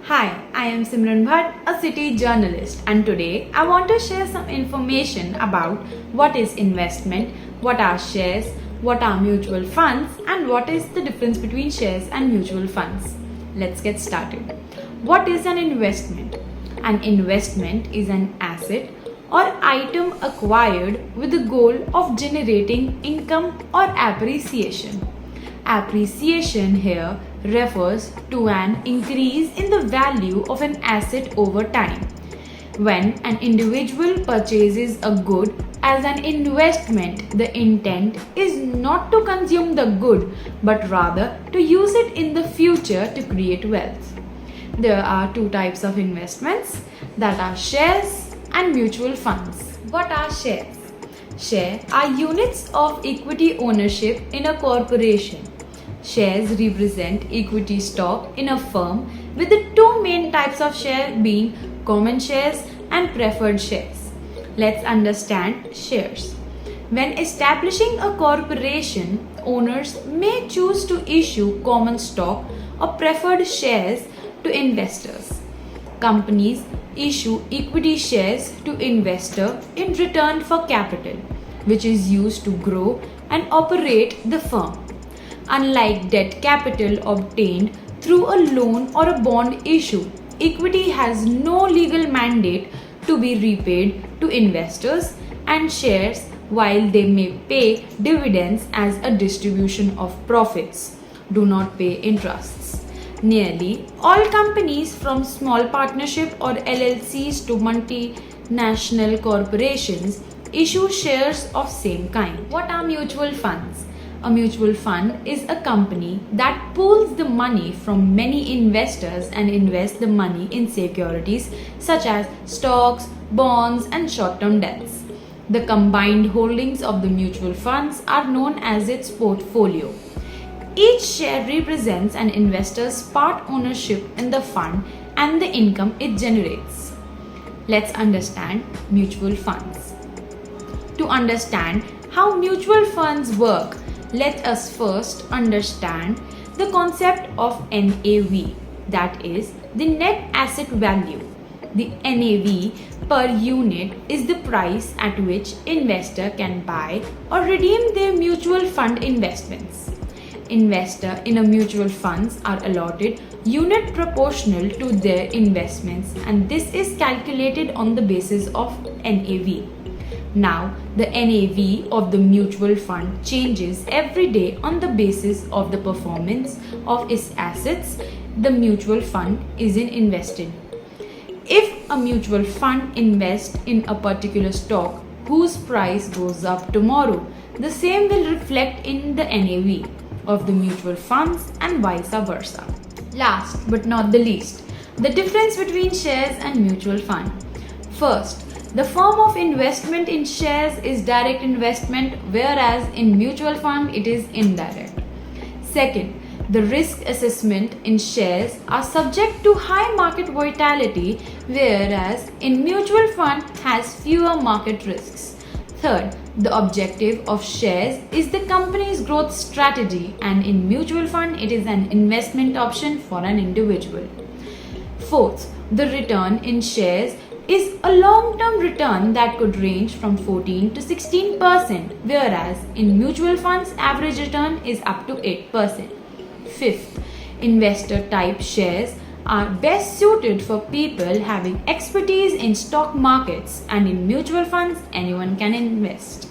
Hi, I am Simran Bhatt, a city journalist, and today I want to share some information about what is investment, what are shares, what are mutual funds, and what is the difference between shares and mutual funds. Let's get started. What is an investment? An investment is an asset or item acquired with the goal of generating income or appreciation. Appreciation here refers to an increase in the value of an asset over time. When an individual purchases a good as an investment, the intent is not to consume the good but rather to use it in the future to create wealth. There are two types of investments, that are shares and mutual funds. What are shares? Shares are units of equity ownership in a corporation. Shares represent equity stock in a firm, with the two main types of share being common shares and preferred shares. Let's understand shares. When establishing a corporation, owners may choose to issue common stock or preferred shares to investors. Companies issue equity shares to investor in return for capital, which is used to grow and operate the firm. Unlike debt capital obtained through a loan or a bond issue, equity has no legal mandate to be repaid to investors, and shares, while they may pay dividends as a distribution of profits, do not pay interests. Nearly all companies, from small partnership or LLCs to multinational corporations, issue shares of same kind. What are mutual funds? A mutual fund is a company that pools the money from many investors and invests the money in securities such as stocks, bonds, and short-term debts. The combined holdings of the mutual funds are known as its portfolio. Each share represents an investor's part ownership in the fund and the income it generates. Let's understand mutual funds. To understand how mutual funds work, let us first understand the concept of NAV, that is the net asset value. The NAV per unit is the price at which investor can buy or redeem their mutual fund investments. Investor in a mutual funds are allotted unit proportional to their investments, and this is calculated on the basis of NAV. Now, the NAV of the mutual fund changes every day on the basis of the performance of its assets the mutual fund is invested. If a mutual fund invests in a particular stock whose price goes up tomorrow, the same will reflect in the NAV of the mutual funds and vice versa. Last but not the least, the difference between shares and mutual fund. First, the form of investment in shares is direct investment, whereas in mutual fund it is indirect. Second, the risk assessment in shares are subject to high market volatility, whereas in mutual fund has fewer market risks. Third, the objective of shares is the company's growth strategy, and in mutual fund it is an investment option for an individual. Fourth, the return in shares is a long-term return that could range from 14 to 16%, whereas in mutual funds average return is up to 8%. Fifth, investor type shares are best suited for people having expertise in stock markets, and in mutual funds anyone can invest.